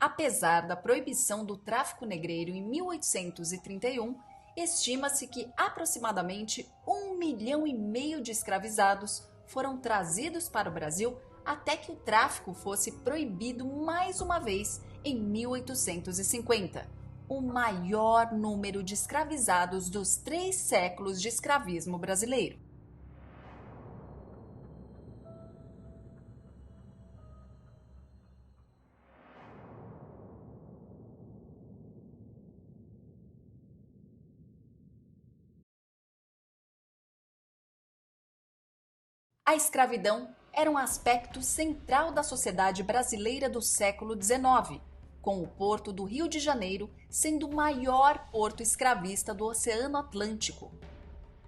Apesar da proibição do tráfico negreiro em 1831, estima-se que aproximadamente 1,5 milhão de escravizados foram trazidos para o Brasil até que o tráfico fosse proibido mais uma vez em 1850, o maior número de escravizados dos 3 séculos de escravismo brasileiro. A escravidão era um aspecto central da sociedade brasileira do século XIX, com o porto do Rio de Janeiro sendo o maior porto escravista do Oceano Atlântico.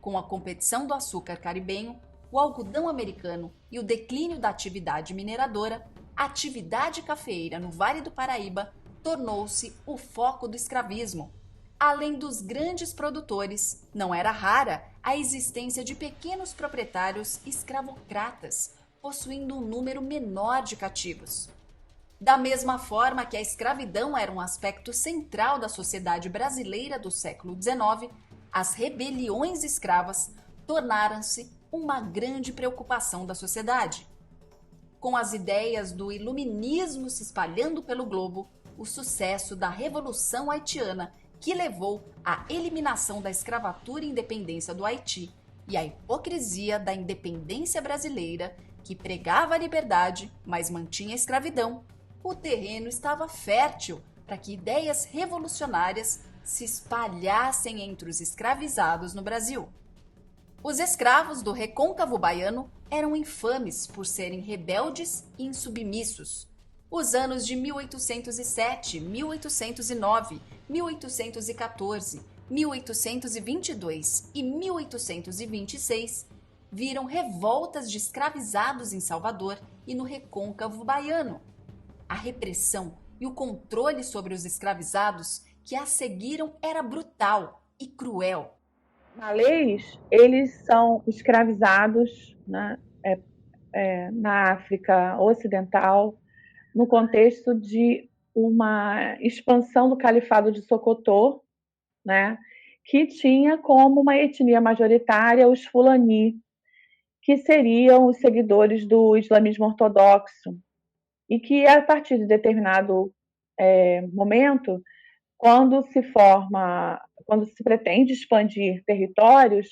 Com a competição do açúcar caribenho, o algodão americano e o declínio da atividade mineradora, a atividade cafeeira no Vale do Paraíba tornou-se o foco do escravismo. Além dos grandes produtores, não era rara a existência de pequenos proprietários escravocratas, possuindo um número menor de cativos. Da mesma forma que a escravidão era um aspecto central da sociedade brasileira do século XIX, as rebeliões escravas tornaram-se uma grande preocupação da sociedade. Com as ideias do iluminismo se espalhando pelo globo, o sucesso da Revolução Haitiana, que levou à eliminação da escravatura e independência do Haiti, e a hipocrisia da independência brasileira, que pregava a liberdade, mas mantinha a escravidão, o terreno estava fértil para que ideias revolucionárias se espalhassem entre os escravizados no Brasil. Os escravos do recôncavo baiano eram infames por serem rebeldes e insubmissos. Os anos de 1807, 1809, 1814, 1822 e 1826 viram revoltas de escravizados em Salvador e no recôncavo baiano. A repressão e o controle sobre os escravizados que a seguiram era brutal e cruel. Malês, eles são escravizados, né, na África Ocidental, no contexto de uma expansão do Califado de Socotor, né, que tinha como uma etnia majoritária os Fulani, que seriam os seguidores do islamismo ortodoxo, e que a partir de determinado momento, quando se pretende expandir territórios,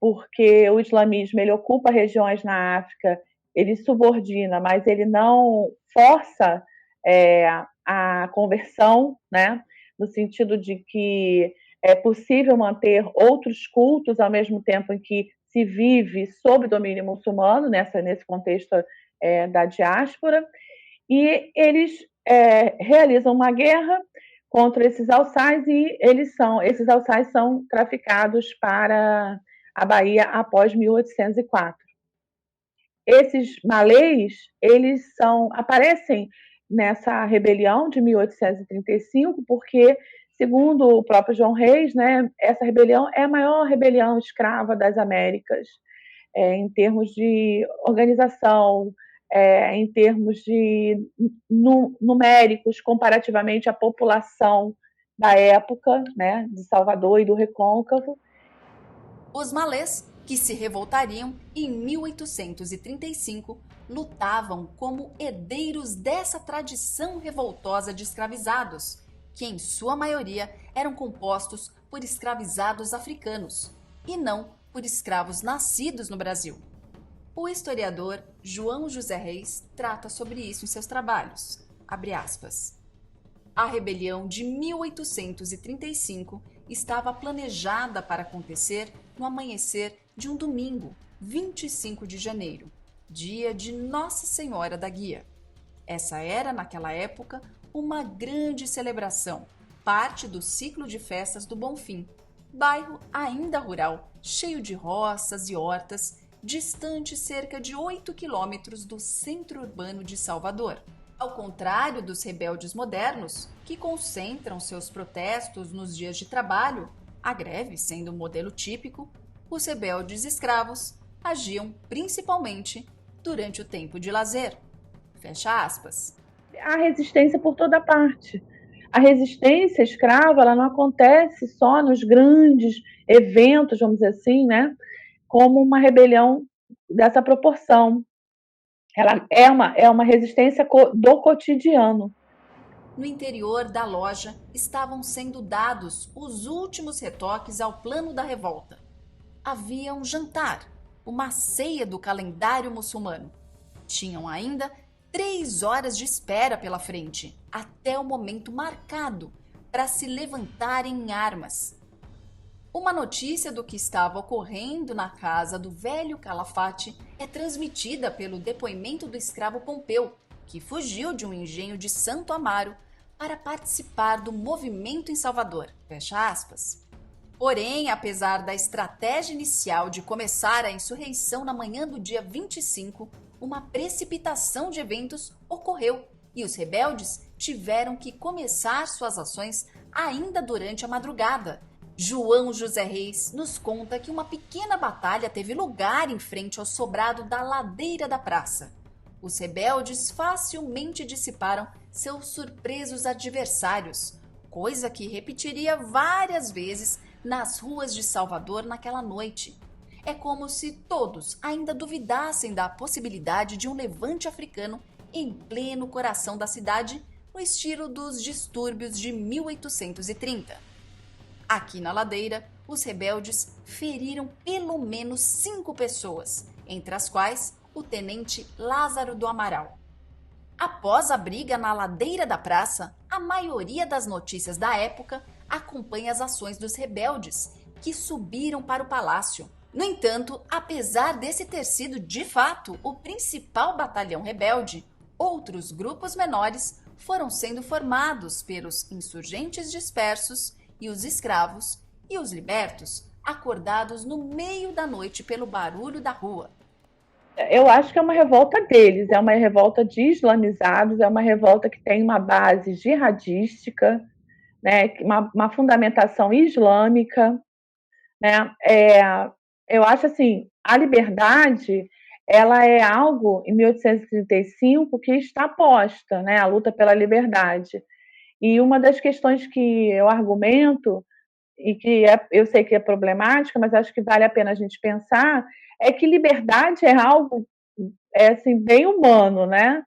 porque o islamismo ele ocupa regiões na África, ele subordina, mas ele não força a conversão, né? No sentido de que é possível manter outros cultos ao mesmo tempo em que se vive sob domínio muçulmano, nesse contexto da diáspora, e eles realizam uma guerra contra esses alçais e esses alçais são traficados para a Bahia após 1804. Esses malês, aparecem nessa rebelião de 1835 porque, segundo o próprio João Reis, né, essa rebelião é a maior rebelião escrava das Américas, em termos de organização, em termos de numéricos, comparativamente à população da época, né, de Salvador e do Recôncavo. Os malês, que se revoltariam em 1835, lutavam como herdeiros dessa tradição revoltosa de escravizados, que em sua maioria eram compostos por escravizados africanos, e não por escravos nascidos no Brasil. O historiador João José Reis trata sobre isso em seus trabalhos. Abre aspas. A rebelião de 1835 estava planejada para acontecer no amanhecer de um domingo, 25 de janeiro, dia de Nossa Senhora da Guia. Essa era, naquela época, uma grande celebração, parte do ciclo de festas do Bonfim, bairro ainda rural, cheio de roças e hortas, distante cerca de 8 quilômetros do centro urbano de Salvador. Ao contrário dos rebeldes modernos, que concentram seus protestos nos dias de trabalho, a greve sendo um modelo típico, os rebeldes escravos agiam principalmente durante o tempo de lazer. Fecha aspas. há resistência por toda parte. A resistência escrava, ela não acontece só nos grandes eventos, vamos dizer assim, né? Como uma rebelião dessa proporção. Ela é uma resistência do cotidiano. No interior da loja estavam sendo dados os últimos retoques ao plano da revolta. Havia um jantar, uma ceia do calendário muçulmano. Tinham ainda 3 horas de espera pela frente, até o momento marcado para se levantarem em armas. Uma notícia do que estava ocorrendo na casa do velho Calafate é transmitida pelo depoimento do escravo Pompeu, que fugiu de um engenho de Santo Amaro para participar do movimento em Salvador. Fecha aspas. Porém, apesar da estratégia inicial de começar a insurreição na manhã do dia 25, uma precipitação de eventos ocorreu e os rebeldes tiveram que começar suas ações ainda durante a madrugada. João José Reis nos conta que uma pequena batalha teve lugar em frente ao sobrado da ladeira da praça. Os rebeldes facilmente dissiparam seus surpresos adversários, coisa que repetiria várias vezes nas ruas de Salvador naquela noite. É como se todos ainda duvidassem da possibilidade de um levante africano em pleno coração da cidade, no estilo dos distúrbios de 1830. Aqui na ladeira, os rebeldes feriram pelo menos 5 pessoas, entre as quais o tenente Lázaro do Amaral. Após a briga na ladeira da praça, a maioria das notícias da época acompanha as ações dos rebeldes, que subiram para o palácio. No entanto, apesar desse ter sido de fato o principal batalhão rebelde, outros grupos menores foram sendo formados pelos insurgentes dispersos e os escravos e os libertos, acordados no meio da noite pelo barulho da rua. Eu acho que é uma revolta deles, é uma revolta de islamizados, é uma revolta que tem uma base jihadística, né, uma fundamentação islâmica, né? Eu acho assim, a liberdade ela é algo em 1835 que está posta, né, a luta pela liberdade. E uma das questões que eu argumento e que eu sei que é problemática, mas acho que vale a pena a gente pensar, é que liberdade é algo assim bem humano, né?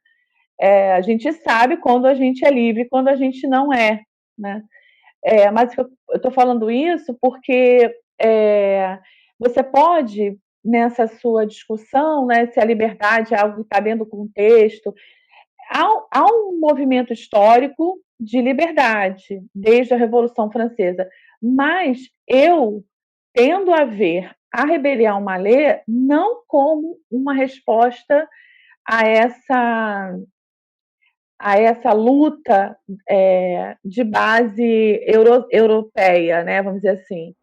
A gente sabe quando a gente é livre, quando a gente não é, né? Mas eu estou falando isso porque você pode nessa sua discussão, né, se a liberdade é algo que está dentro do contexto, há um movimento histórico de liberdade desde a Revolução Francesa, mas eu tendo a ver a rebelião malê não como uma resposta a essa luta de base europeia, né, vamos dizer assim.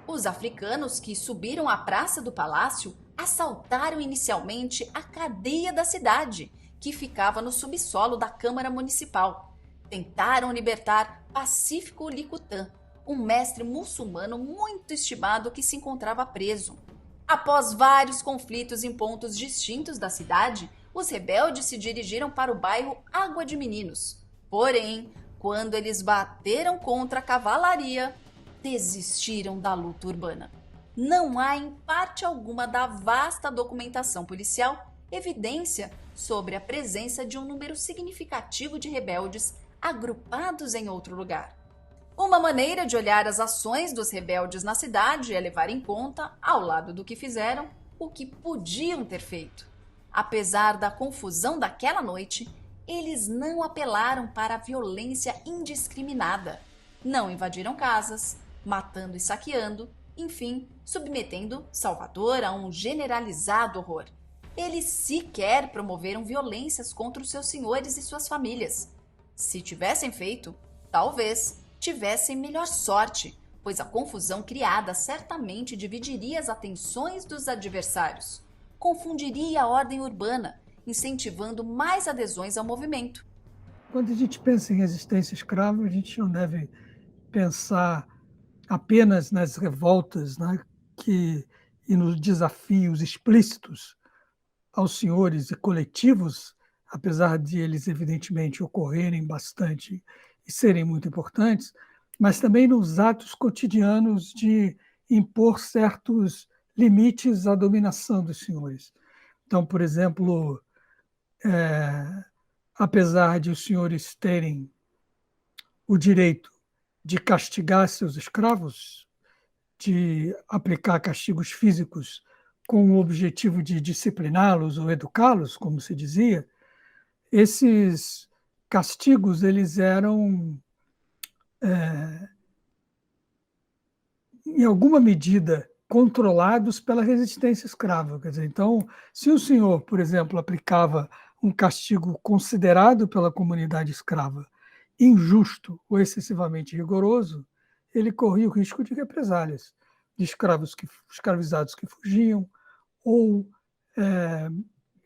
Os africanos que subiram à praça do palácio assaltaram inicialmente a cadeia da cidade, que ficava no subsolo da Câmara Municipal. Tentaram libertar Pacífico Licutã, um mestre muçulmano muito estimado que se encontrava preso. Após vários conflitos em pontos distintos da cidade, os rebeldes se dirigiram para o bairro Água de Meninos. Porém, quando eles bateram contra a cavalaria, desistiram da luta urbana. Não há, em parte alguma da vasta documentação policial, evidência sobre a presença de um número significativo de rebeldes agrupados em outro lugar. Uma maneira de olhar as ações dos rebeldes na cidade é levar em conta, ao lado do que fizeram, o que podiam ter feito. Apesar da confusão daquela noite, eles não apelaram para a violência indiscriminada. Não invadiram casas, matando e saqueando, enfim, submetendo Salvador a um generalizado horror. Eles sequer promoveram violências contra os seus senhores e suas famílias. Se tivessem feito, talvez tivessem melhor sorte, pois a confusão criada certamente dividiria as atenções dos adversários, confundiria a ordem urbana, incentivando mais adesões ao movimento. Quando a gente pensa em resistência escrava, a gente não deve pensar apenas nas revoltas, né, e nos desafios explícitos aos senhores e coletivos apesar de eles evidentemente ocorrerem bastante e serem muito importantes, mas também nos atos cotidianos de impor certos limites à dominação dos senhores. Então, por exemplo, apesar de os senhores terem o direito de castigar seus escravos, de aplicar castigos físicos com o objetivo de discipliná-los ou educá-los, como se dizia, esses castigos eles eram, em alguma medida, controlados pela resistência escrava. Quer dizer, então, se o senhor, por exemplo, aplicava um castigo considerado pela comunidade escrava injusto ou excessivamente rigoroso, ele corria o risco de represálias, de escravizados que fugiam, ou,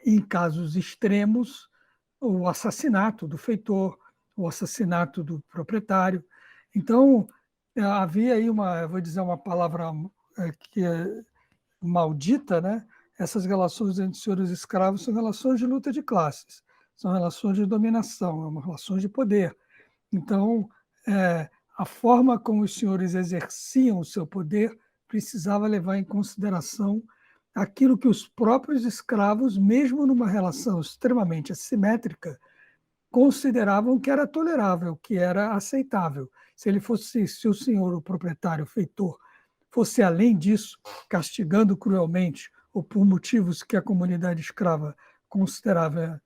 em casos extremos, o assassinato do feitor, o assassinato do proprietário. Então, havia aí eu vou dizer uma palavra que é maldita, né? Essas relações entre senhores e escravos são relações de luta de classes, são relações de dominação, são relações de poder. Então, a forma como os senhores exerciam o seu poder precisava levar em consideração aquilo que os próprios escravos, mesmo numa relação extremamente assimétrica, consideravam que era tolerável, que era aceitável. Se o senhor, o proprietário, o feitor, fosse além disso, castigando cruelmente ou por motivos que a comunidade escrava considerava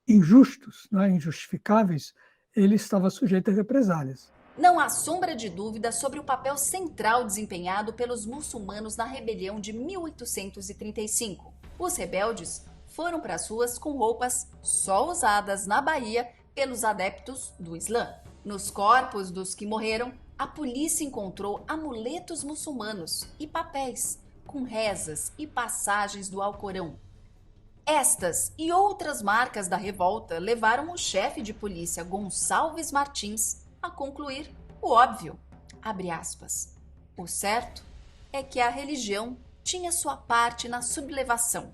injustos, né, injustificáveis, ele estava sujeito a represálias. Não há sombra de dúvida sobre o papel central desempenhado pelos muçulmanos na rebelião de 1835. Os rebeldes foram para as ruas com roupas só usadas na Bahia pelos adeptos do Islã. Nos corpos dos que morreram, a polícia encontrou amuletos muçulmanos e papéis com rezas e passagens do Alcorão. Estas e outras marcas da revolta levaram o chefe de polícia Gonçalves Martins a concluir o óbvio, abre aspas. O certo é que a religião tinha sua parte na sublevação.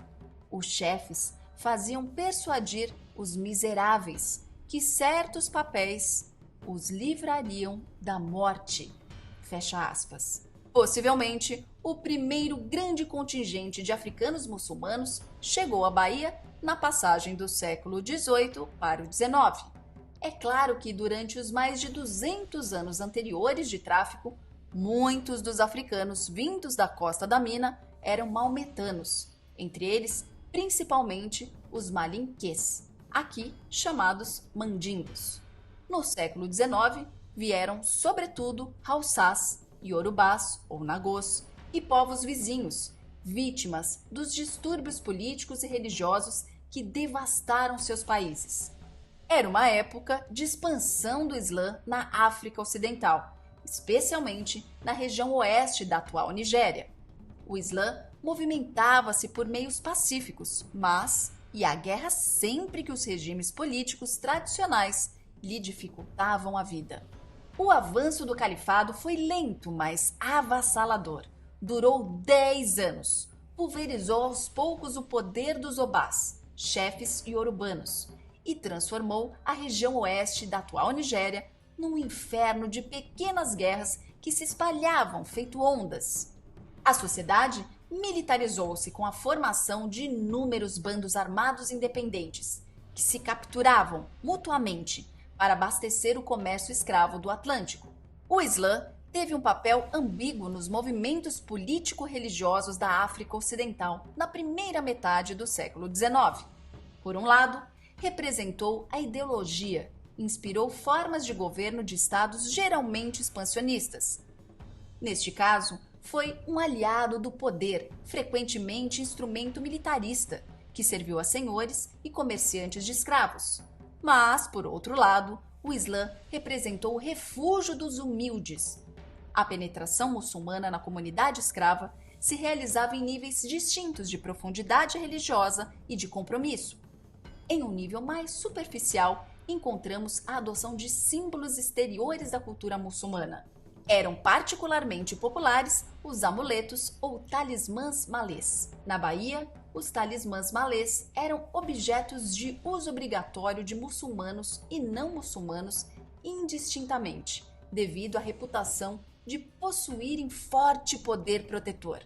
Os chefes faziam persuadir os miseráveis que certos papéis os livrariam da morte. Fecha aspas. Possivelmente, o primeiro grande contingente de africanos muçulmanos chegou à Bahia na passagem do século XVIII para o XIX. É claro que durante os mais de 200 anos anteriores de tráfico, muitos dos africanos vindos da costa da Mina eram maometanos, entre eles principalmente os malinquês, aqui chamados mandingos. No século XIX, vieram sobretudo haussás, iorubás ou nagôs e povos vizinhos, vítimas dos distúrbios políticos e religiosos que devastaram seus países. Era uma época de expansão do Islã na África Ocidental, especialmente na região oeste da atual Nigéria. O Islã movimentava-se por meios pacíficos, mas ia à guerra sempre que os regimes políticos tradicionais lhe dificultavam a vida. O avanço do califado foi lento, mas avassalador. Durou 10 anos. Pulverizou aos poucos o poder dos obás, chefes iorubanos, e transformou a região oeste da atual Nigéria num inferno de pequenas guerras que se espalhavam feito ondas. A sociedade militarizou-se com a formação de inúmeros bandos armados independentes, que se capturavam mutuamente para abastecer o comércio escravo do Atlântico. O Islã teve um papel ambíguo nos movimentos político-religiosos da África Ocidental na primeira metade do século XIX. Por um lado, representou a ideologia, inspirou formas de governo de estados geralmente expansionistas. Neste caso, foi um aliado do poder, frequentemente instrumento militarista, que serviu a senhores e comerciantes de escravos. Mas, por outro lado, o Islã representou o refúgio dos humildes. A penetração muçulmana na comunidade escrava se realizava em níveis distintos de profundidade religiosa e de compromisso. Em um nível mais superficial, encontramos a adoção de símbolos exteriores da cultura muçulmana. Eram particularmente populares os amuletos ou talismãs malês. Na Bahia, os talismãs malês eram objetos de uso obrigatório de muçulmanos e não muçulmanos indistintamente, devido à reputação de possuírem forte poder protetor.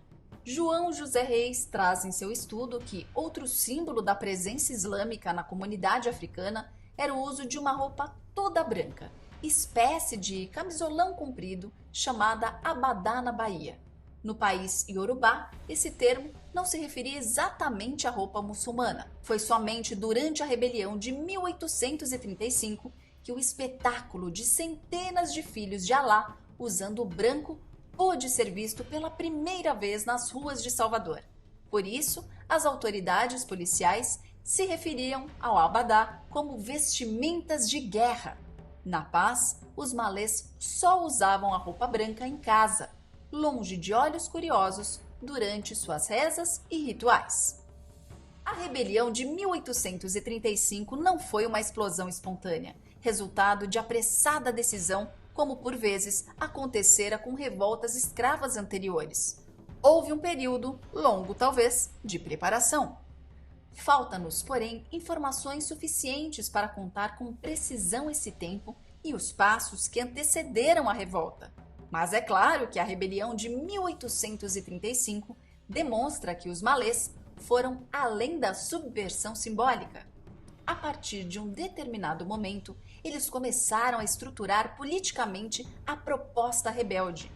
João José Reis traz em seu estudo que outro símbolo da presença islâmica na comunidade africana era o uso de uma roupa toda branca, espécie de camisolão comprido chamada abadá na Bahia. No país iorubá, esse termo não se referia exatamente à roupa muçulmana. Foi somente durante a rebelião de 1835 que o espetáculo de centenas de filhos de Alá usando o branco pôde ser visto pela primeira vez nas ruas de Salvador. Por isso, as autoridades policiais se referiam ao abadá como vestimentas de guerra. Na paz, os malês só usavam a roupa branca em casa, longe de olhos curiosos, durante suas rezas e rituais. A rebelião de 1835 não foi uma explosão espontânea, resultado de apressada decisão, como por vezes acontecera com revoltas escravas anteriores. Houve um período, longo talvez, de preparação. Falta-nos, porém, informações suficientes para contar com precisão esse tempo e os passos que antecederam a revolta. Mas é claro que a rebelião de 1835 demonstra que os malês foram além da subversão simbólica. A partir de um determinado momento, eles começaram a estruturar politicamente a proposta rebelde.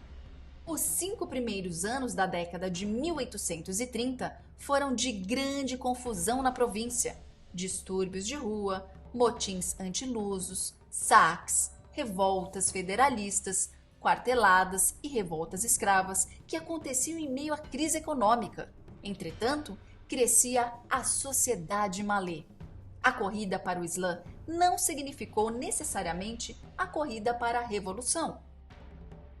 Os 5 primeiros anos da década de 1830 foram de grande confusão na província. Distúrbios de rua, motins antilusos, saques, revoltas federalistas, quarteladas e revoltas escravas que aconteciam em meio à crise econômica. Entretanto, crescia a sociedade malê. A corrida para o Islã não significou necessariamente a corrida para a revolução.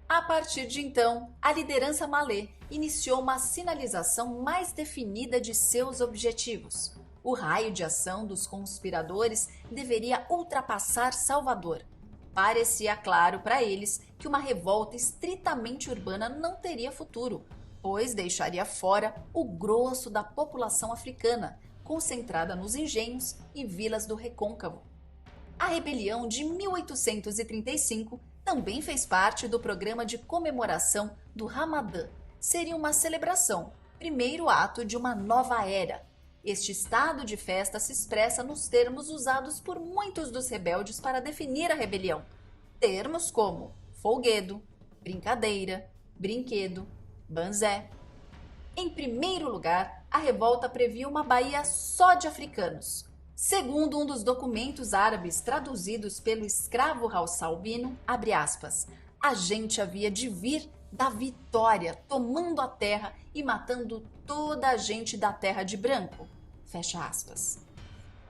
A partir de então, a liderança malê iniciou uma sinalização mais definida de seus objetivos. O raio de ação dos conspiradores deveria ultrapassar Salvador. Parecia claro para eles que uma revolta estritamente urbana não teria futuro, pois deixaria fora o grosso da população africana, concentrada nos engenhos e vilas do Recôncavo. A rebelião de 1835 também fez parte do programa de comemoração do Ramadã. Seria uma celebração, primeiro ato de uma nova era. Este estado de festa se expressa nos termos usados por muitos dos rebeldes para definir a rebelião. Termos como folguedo, brincadeira, brinquedo, banzé. Em primeiro lugar, a revolta previa uma Bahia só de africanos. Segundo um dos documentos árabes traduzidos pelo escravo Raul Albino, abre aspas, a gente havia de vir da vitória, tomando a terra e matando toda a gente da terra de branco. Fecha aspas.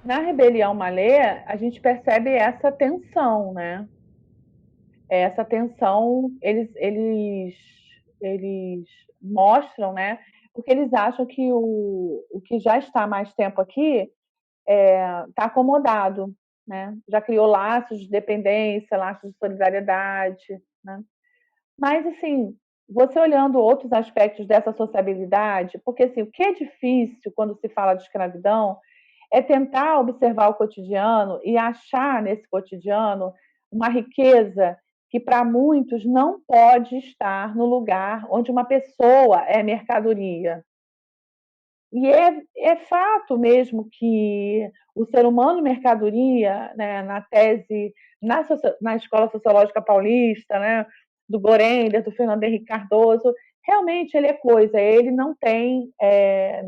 Na rebelião malê, a gente percebe essa tensão, né? Essa tensão, eles mostram, né? Porque eles acham que o que já está há mais tempo aqui está acomodado, né? Já criou laços de dependência, laços de solidariedade, né? Mas, assim, você olhando outros aspectos dessa sociabilidade, porque assim, o que é difícil quando se fala de escravidão é tentar observar o cotidiano e achar nesse cotidiano uma riqueza que para muitos não pode estar no lugar onde uma pessoa é mercadoria. E é fato mesmo que o ser humano mercadoria, né, na tese, na Escola Sociológica Paulista, né, do Gorender, do Fernando Henrique Cardoso, realmente ele é coisa, ele não tem,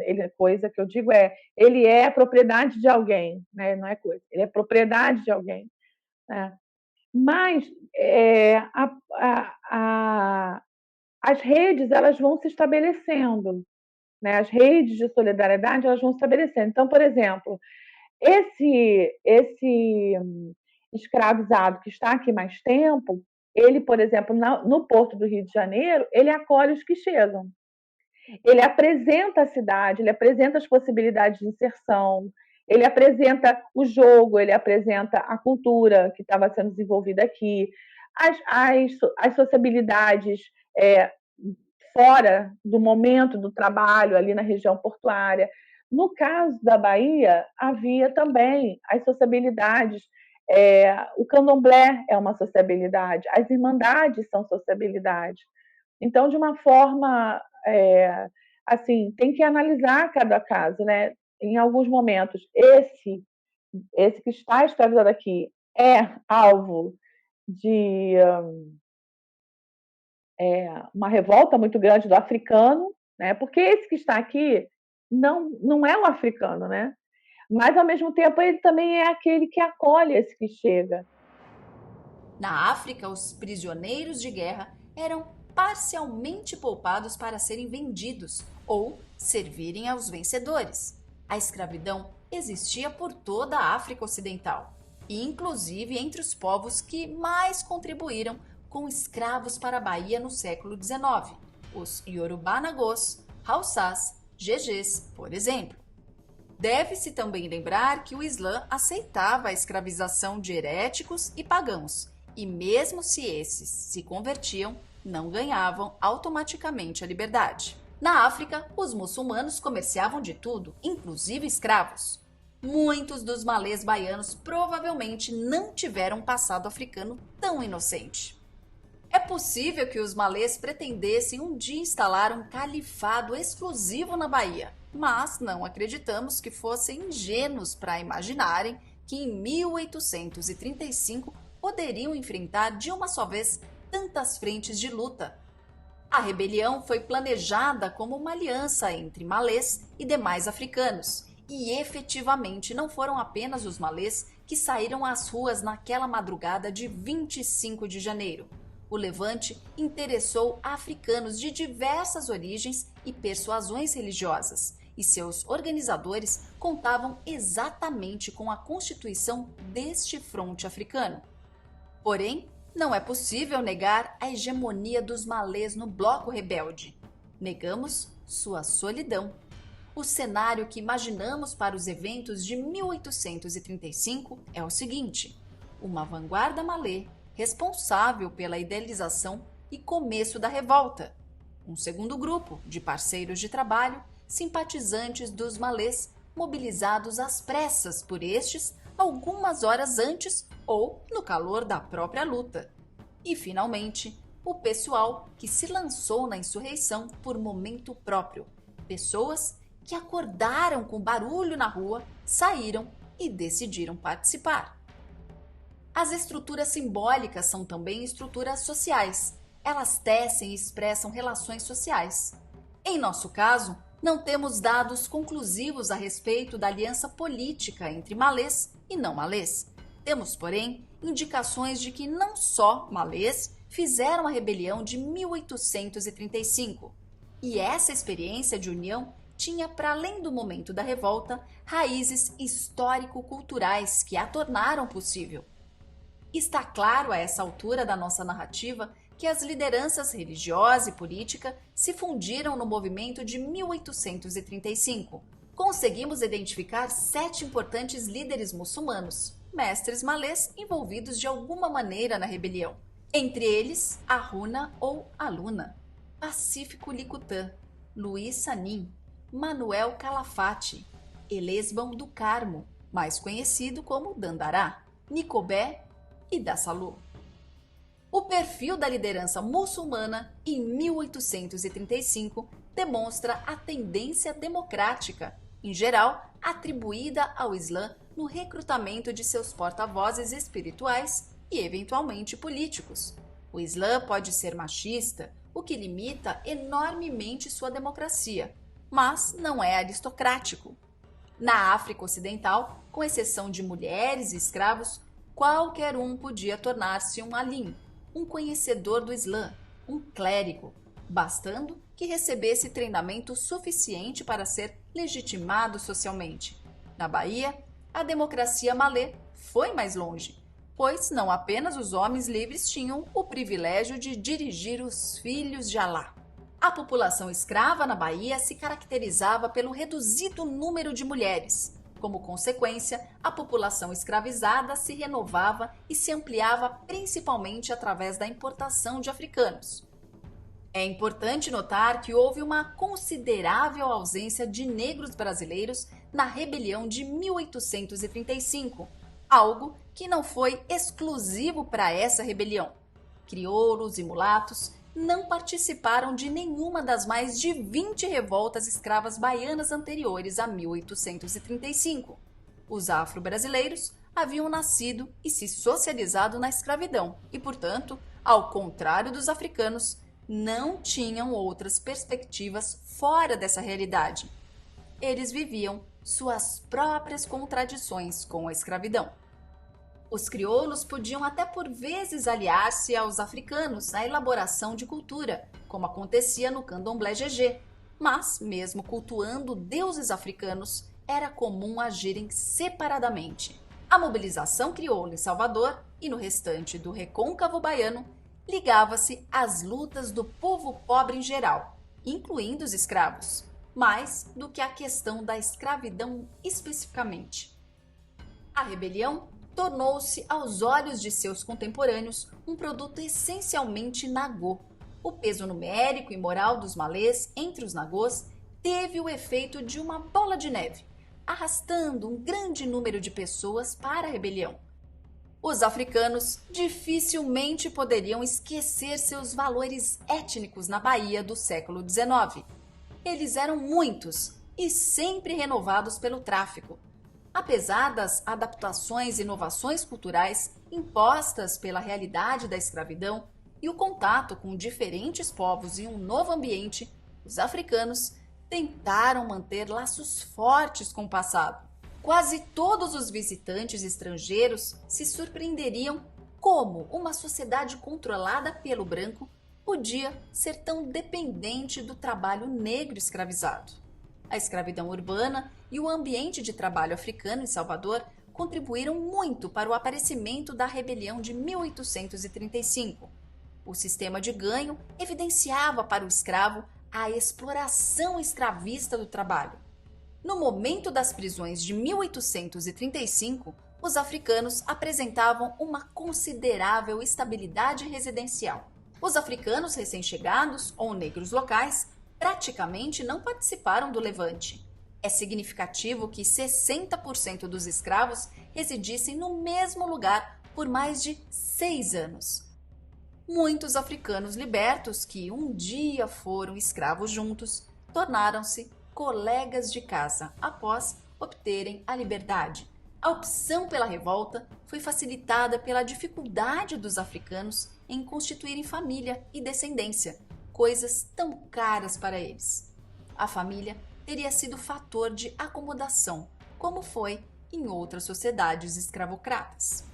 ele é coisa que eu digo ele é propriedade de alguém, né, não é coisa, ele é propriedade de alguém. Né? Mas as redes elas vão se estabelecendo, né? As redes de solidariedade elas vão se estabelecendo. Então, por exemplo, esse escravizado que está aqui mais tempo, ele, por exemplo, no Porto do Rio de Janeiro, ele acolhe os que chegam. Ele apresenta a cidade, ele apresenta as possibilidades de inserção, ele apresenta o jogo, ele apresenta a cultura que estava sendo desenvolvida aqui, as sociabilidades fora do momento do trabalho, ali na região portuária. No caso da Bahia, havia também as sociabilidades. O candomblé é uma sociabilidade, as irmandades são sociabilidades. Então, de uma forma, assim, tem que analisar cada caso, né? Em alguns momentos, esse que está escravizado aqui é alvo de uma revolta muito grande do africano, né? Porque esse que está aqui não é um africano, né? Mas, ao mesmo tempo, ele também é aquele que acolhe esse que chega. Na África, os prisioneiros de guerra eram parcialmente poupados para serem vendidos ou servirem aos vencedores. A escravidão existia por toda a África Ocidental, inclusive entre os povos que mais contribuíram com escravos para a Bahia no século XIX, os Yorubá-Nagôs, Haussás, Gegés, por exemplo. Deve-se também lembrar que o Islã aceitava a escravização de heréticos e pagãos, e mesmo se esses se convertiam, não ganhavam automaticamente a liberdade. Na África, os muçulmanos comerciavam de tudo, inclusive escravos. Muitos dos malês baianos provavelmente não tiveram um passado africano tão inocente. É possível que os malês pretendessem um dia instalar um califado exclusivo na Bahia, mas não acreditamos que fossem ingênuos para imaginarem que em 1835 poderiam enfrentar de uma só vez tantas frentes de luta. A rebelião foi planejada como uma aliança entre malês e demais africanos, e efetivamente não foram apenas os malês que saíram às ruas naquela madrugada de 25 de janeiro. O levante interessou africanos de diversas origens e persuasões religiosas, e seus organizadores contavam exatamente com a constituição deste fronte africano. Porém, não é possível negar a hegemonia dos malês no bloco rebelde. Negamos sua solidão. O cenário que imaginamos para os eventos de 1835 é o seguinte: uma vanguarda malê responsável pela idealização e começo da revolta. Um segundo grupo de parceiros de trabalho, simpatizantes dos malês, mobilizados às pressas por estes algumas horas antes ou no calor da própria luta. E, finalmente, o pessoal que se lançou na insurreição por momento próprio. Pessoas que acordaram com barulho na rua, saíram e decidiram participar. As estruturas simbólicas são também estruturas sociais. Elas tecem e expressam relações sociais. Em nosso caso, não temos dados conclusivos a respeito da aliança política entre malês e não malês. Temos, porém, indicações de que não só malês fizeram a rebelião de 1835. E essa experiência de união tinha, para além do momento da revolta, raízes histórico-culturais que a tornaram possível. Está claro a essa altura da nossa narrativa que as lideranças religiosa e política se fundiram no movimento de 1835. Conseguimos identificar 7 importantes líderes muçulmanos, mestres malês envolvidos de alguma maneira na rebelião. Entre eles, Haruna ou Aluna, Pacífico Licutã, Luiz Sanim, Manuel Calafate, Elesbão do Carmo, mais conhecido como Dandará, Nicobé e Dassalu. O perfil da liderança muçulmana em 1835 demonstra a tendência democrática, em geral atribuída ao Islã no recrutamento de seus porta-vozes espirituais e, eventualmente, políticos. O Islã pode ser machista, o que limita enormemente sua democracia, mas não é aristocrático. Na África Ocidental, com exceção de mulheres e escravos, qualquer um podia tornar-se um alim, um conhecedor do Islã, um clérigo, bastando que recebesse treinamento suficiente para ser legitimado socialmente. Na Bahia, a democracia malê foi mais longe, pois não apenas os homens livres tinham o privilégio de dirigir os filhos de Alá. A população escrava na Bahia se caracterizava pelo reduzido número de mulheres. Como consequência, a população escravizada se renovava e se ampliava principalmente através da importação de africanos. É importante notar que houve uma considerável ausência de negros brasileiros na rebelião de 1835, algo que não foi exclusivo para essa rebelião. Crioulos e mulatos não participaram de nenhuma das mais de 20 revoltas escravas baianas anteriores a 1835. Os afro-brasileiros haviam nascido e se socializado na escravidão e, portanto, ao contrário dos africanos, não tinham outras perspectivas fora dessa realidade. Eles viviam suas próprias contradições com a escravidão. Os crioulos podiam até por vezes aliar-se aos africanos na elaboração de cultura, como acontecia no candomblé Gegé, mas, mesmo cultuando deuses africanos, era comum agirem separadamente. A mobilização crioula em Salvador e no restante do recôncavo baiano ligava-se às lutas do povo pobre em geral, incluindo os escravos, mais do que à questão da escravidão especificamente. A rebelião tornou-se, aos olhos de seus contemporâneos, um produto essencialmente nagô. O peso numérico e moral dos malês entre os nagôs teve o efeito de uma bola de neve, arrastando um grande número de pessoas para a rebelião. Os africanos dificilmente poderiam esquecer seus valores étnicos na Bahia do século XIX. Eles eram muitos e sempre renovados pelo tráfico. Apesar das adaptações e inovações culturais impostas pela realidade da escravidão e o contato com diferentes povos em um novo ambiente, os africanos tentaram manter laços fortes com o passado. Quase todos os visitantes estrangeiros se surpreenderiam como uma sociedade controlada pelo branco podia ser tão dependente do trabalho negro escravizado. A escravidão urbana e o ambiente de trabalho africano em Salvador contribuíram muito para o aparecimento da rebelião de 1835. O sistema de ganho evidenciava para o escravo a exploração escravista do trabalho. No momento das prisões de 1835, os africanos apresentavam uma considerável estabilidade residencial. Os africanos recém-chegados ou negros locais praticamente não participaram do levante. É significativo que 60% dos escravos residissem no mesmo lugar por mais de 6 anos. Muitos africanos libertos que um dia foram escravos juntos tornaram-se colegas de casa após obterem a liberdade. A opção pela revolta foi facilitada pela dificuldade dos africanos em constituírem família e descendência, coisas tão caras para eles. A família teria sido fator de acomodação, como foi em outras sociedades escravocratas.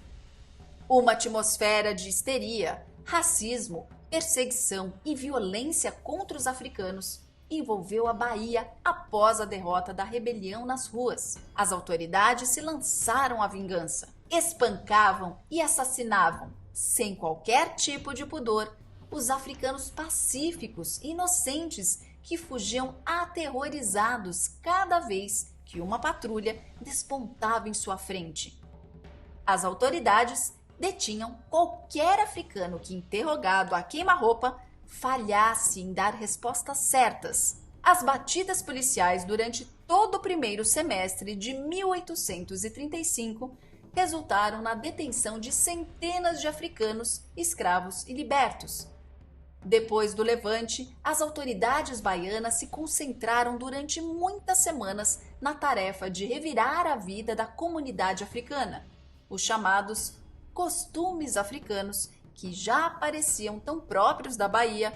Uma atmosfera de histeria, racismo, perseguição e violência contra os africanos envolveu a Bahia após a derrota da rebelião nas ruas. As autoridades se lançaram à vingança, espancavam e assassinavam, sem qualquer tipo de pudor, os africanos pacíficos e inocentes que fugiam aterrorizados cada vez que uma patrulha despontava em sua frente. As autoridades detinham qualquer africano que, interrogado a queima-roupa, falhasse em dar respostas certas. As batidas policiais durante todo o primeiro semestre de 1835 resultaram na detenção de centenas de africanos, escravos e libertos. Depois do levante, as autoridades baianas se concentraram durante muitas semanas na tarefa de revirar a vida da comunidade africana, os chamados costumes africanos, que já pareciam tão próprios da Bahia,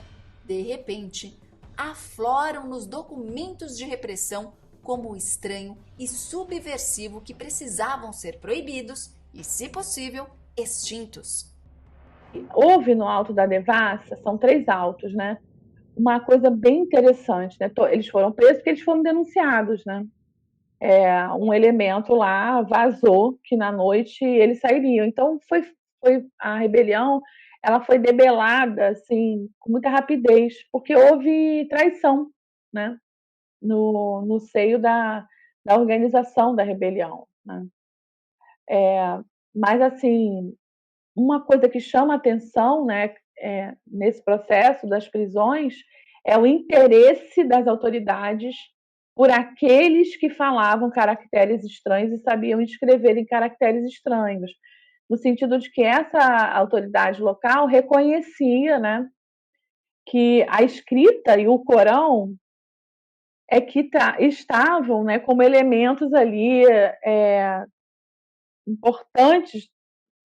de repente, afloram nos documentos de repressão como estranho e subversivo que precisavam ser proibidos e, se possível, extintos. Houve no Alto da Devassa, são 3 altos, né? Uma coisa bem interessante, né? Eles foram presos porque eles foram denunciados, né? Um elemento lá vazou que na noite eles sairiam. Então foi a rebelião, ela foi debelada assim com muita rapidez, porque houve traição, né? No seio da organização da rebelião, né? Mas assim, uma coisa que chama atenção, né, nesse processo das prisões é o interesse das autoridades por aqueles que falavam caracteres estranhos e sabiam escrever em caracteres estranhos, no sentido de que essa autoridade local reconhecia, né, que a escrita e o Corão que estavam, né, como elementos ali importantes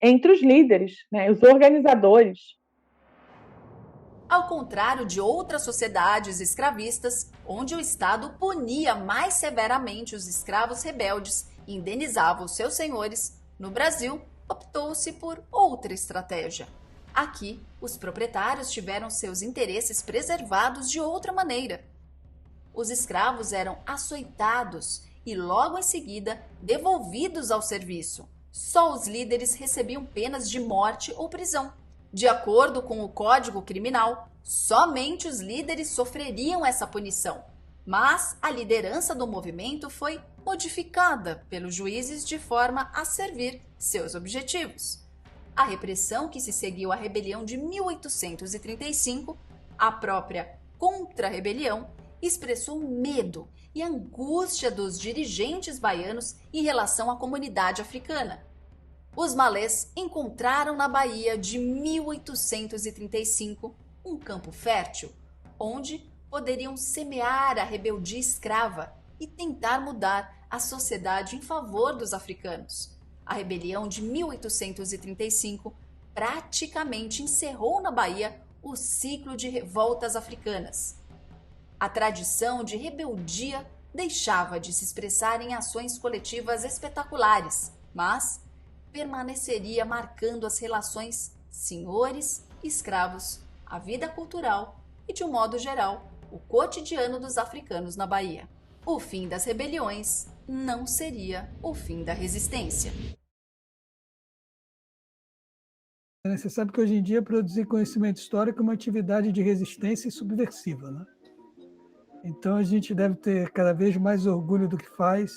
entre os líderes, né, os organizadores. Ao contrário de outras sociedades escravistas, onde o Estado punia mais severamente os escravos rebeldes e indenizava os seus senhores, no Brasil optou-se por outra estratégia. Aqui, os proprietários tiveram seus interesses preservados de outra maneira. Os escravos eram açoitados e logo em seguida devolvidos ao serviço. Só os líderes recebiam penas de morte ou prisão. De acordo com o Código Criminal, somente os líderes sofreriam essa punição. Mas a liderança do movimento foi modificada pelos juízes de forma a servir seus objetivos. A repressão que se seguiu à rebelião de 1835, a própria Contra-Rebelião, expressou medo e angústia dos dirigentes baianos em relação à comunidade africana. Os malês encontraram na Bahia de 1835 um campo fértil, onde poderiam semear a rebeldia escrava e tentar mudar a sociedade em favor dos africanos. A rebelião de 1835 praticamente encerrou na Bahia o ciclo de revoltas africanas. A tradição de rebeldia deixava de se expressar em ações coletivas espetaculares, mas permaneceria marcando as relações senhores-escravos, a vida cultural e, de um modo geral, o cotidiano dos africanos na Bahia. O fim das rebeliões não seria o fim da resistência. Você sabe que hoje em dia produzir conhecimento histórico é uma atividade de resistência e subversiva, né? Então a gente deve ter cada vez mais orgulho do que faz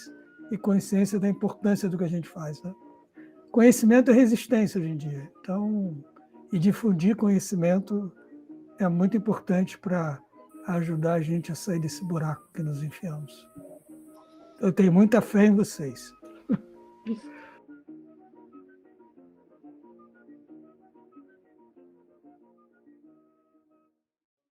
e consciência da importância do que a gente faz, né? Conhecimento é resistência hoje em dia. Então, e difundir conhecimento é muito importante para ajudar a gente a sair desse buraco que nos enfiamos. Eu tenho muita fé em vocês.